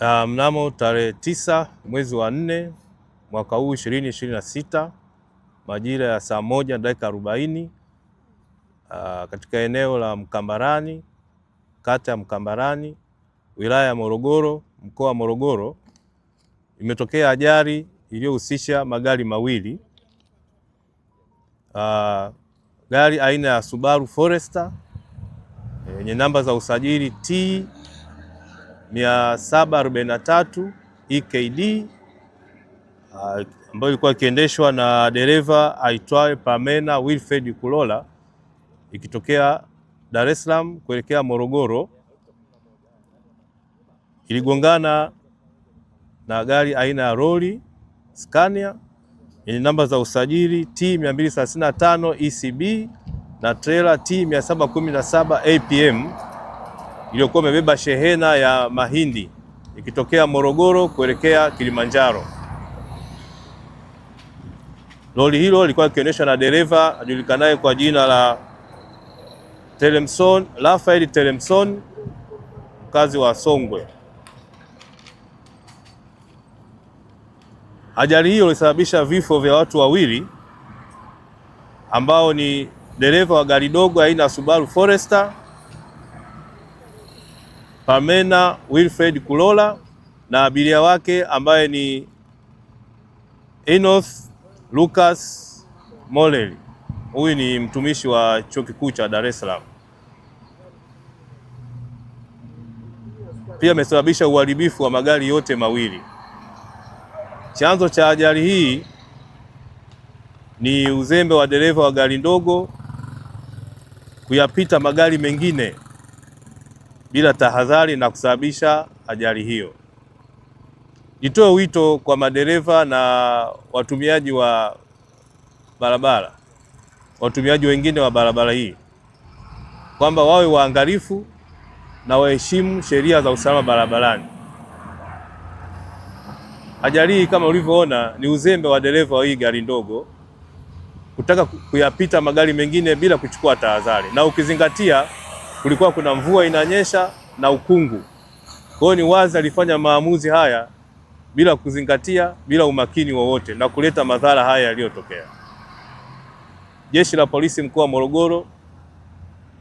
Mnamo tarehe 9 mwezi wa 4 mwaka huu 2026 majira ya saa 1:40 katika eneo la Mkambarani, kata ya Mkambarani, wilaya ya Morogoro, mkoa wa Morogoro, imetokea ajali iliyohusisha magari mawili. Gari aina ya Subaru Forester yenye namba za usajili T 743 EKD ambayo ilikuwa ikiendeshwa na dereva aitwaye Pamena Wilfred Kulola ikitokea Dar es Salaam kuelekea Morogoro, iligongana na gari aina ya lori Scania yenye namba za usajili T 235 ECB na trailer T 717 APM iliyokuwa imebeba shehena ya mahindi ikitokea Morogoro kuelekea Kilimanjaro. Lori hilo lilikuwa likiendeshwa na dereva ajulikanaye kwa jina la Raphael Telemson, mkazi wa Songwe. Ajali hiyo ilisababisha vifo vya watu wawili ambao ni dereva wa gari dogo aina ya Subaru Forester Pamena Wilfred Kulola na abiria wake ambaye ni Enoch Lucas Moleli. Huyu ni mtumishi wa Chuo Kikuu cha Dar es Salaam. Pia amesababisha uharibifu wa magari yote mawili. Chanzo cha ajali hii ni uzembe wa dereva wa gari ndogo kuyapita magari mengine bila tahadhari na kusababisha ajali hiyo. Nitoe wito kwa madereva na watumiaji wa barabara, watumiaji wengine wa barabara hii kwamba wawe waangalifu na waheshimu sheria za usalama barabarani. Ajali hii kama ulivyoona ni uzembe wa dereva wa hii gari ndogo kutaka kuyapita magari mengine bila kuchukua tahadhari, na ukizingatia kulikuwa kuna mvua inanyesha na ukungu. Kwa hiyo ni wazi alifanya maamuzi haya bila kuzingatia, bila umakini wowote na kuleta madhara haya yaliyotokea. Jeshi la Polisi mkoa wa Morogoro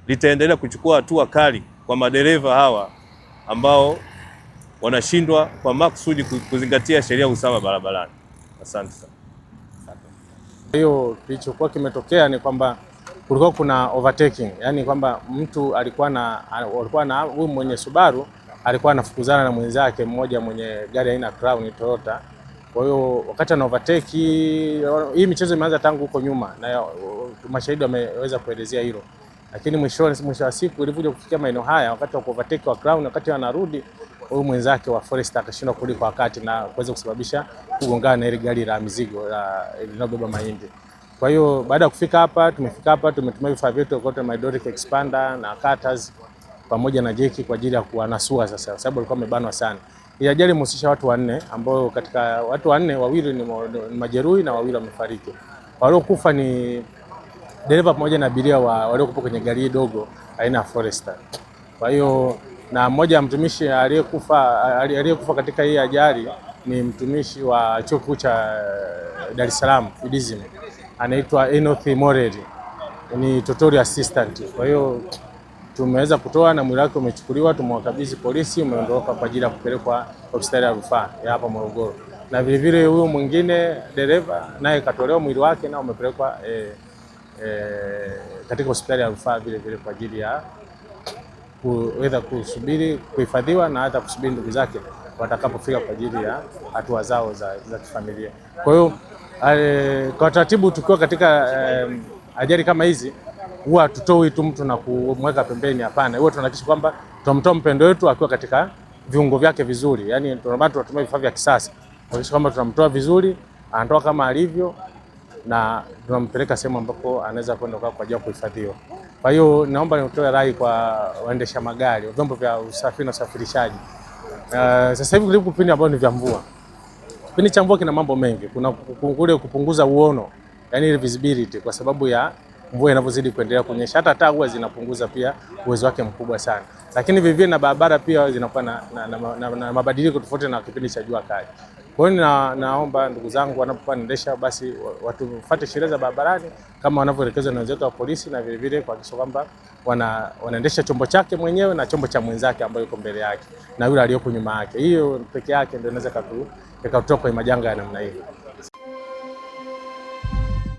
litaendelea kuchukua hatua kali kwa madereva hawa ambao wanashindwa kwa makusudi kuzingatia sheria ya usalama barabarani. Asante sana. Hiyo kilichokuwa kimetokea ni kwamba kulikuwa kuna overtaking, yani kwamba mtu alikuwa na huyu mwenye Subaru alikuwa anafukuzana na mwenzake mmoja mwenye gari aina Crown Toyota. Kwa hiyo wakati ana overtake, hii michezo imeanza tangu huko nyuma na mashahidi wameweza kuelezea hilo, lakini mwisho wa siku ilivyokuja kufikia maeneo haya, wakati wa overtake wa Crown, wakati anarudi huyu mwenzake wa Forester akashindwa kurudi kwa wakati na kuweza kusababisha kugongana na ile gari la mizigo linalobeba mahindi. Kwa hiyo baada ya kufika hapa, tumetumia vifaa vyetu kote, hydraulic expander na cutters pamoja na jeki kwa ajili ya kuwanasua sasa, sababu walikuwa wamebanwa sana. Hii ajali imehusisha watu wanne, ambao katika watu wanne wawili ni majeruhi na wawili wamefariki. Waliokufa ni dereva pamoja na abiria waliokuwa kwenye gari dogo aina ya Forester. Kwa hiyo na mmoja ya mtumishi aliyekufa katika hii ajali ni mtumishi wa Chuo Kikuu cha Dar es Salaam UDSM, anaitwa Enoch Moleli, ni tutorial assistant. Kwa hiyo tumeweza kutoa na mwili wake umechukuliwa, tumewakabidhi polisi, umeondoka kwa ajili ya kupelekwa hospitali ya rufaa ya hapa Morogoro. Na vile vile huyo mwingine dereva naye katolewa mwili wake na umepelekwa katika hospitali ya rufaa vile vile kwa ajili ya kuweza kusubiri kuhifadhiwa na hata kusubiri ndugu zake watakapofika kwa ajili ya hatua zao za kifamilia. Kwa hiyo kwa taratibu, tukiwa katika ajali kama hizi, huwa tutoi tu mtu na kumweka pembeni, hapana. Huwa tunahakikisha kwamba tunamtoa mpendo wetu akiwa katika viungo vyake vizuri, yani tunatumia vifaa vya kisasa kuhakikisha kwamba tunamtoa vizuri, anatoka kama alivyo na tunampeleka sehemu ambapo anaweza kwenda kwa ajili ya kuhifadhiwa. Kwa hiyo naomba nitoe rai kwa waendesha magari, vyombo vya usafiri na usafirishaji. Sasa hivi kulipo kipindi ambao ni vya mvua. Kipindi cha mvua kina mambo mengi. Kuna kule kupunguza uono, yani visibility, kwa sababu ya mvua inavyozidi kuendelea kunyesha, hata taa huwa zinapunguza pia uwezo wake mkubwa sana. Lakini vivyo na barabara pia zinakuwa na mabadiliko tofauti na kipindi cha jua kali. Kwa hiyo naomba ndugu zangu wanapokuwa wanaendesha basi watufuate sheria za barabarani kama wanavyoelekezwa na wenzetu wa polisi, na vile vile kuhakikisha kwamba wanaendesha chombo chake mwenyewe na chombo cha mwenzake ambaye yuko mbele yake na yule aliyopo nyuma yake. Hiyo peke yake ndio inaweza ikatutoa kwenye majanga ya namna hiyo.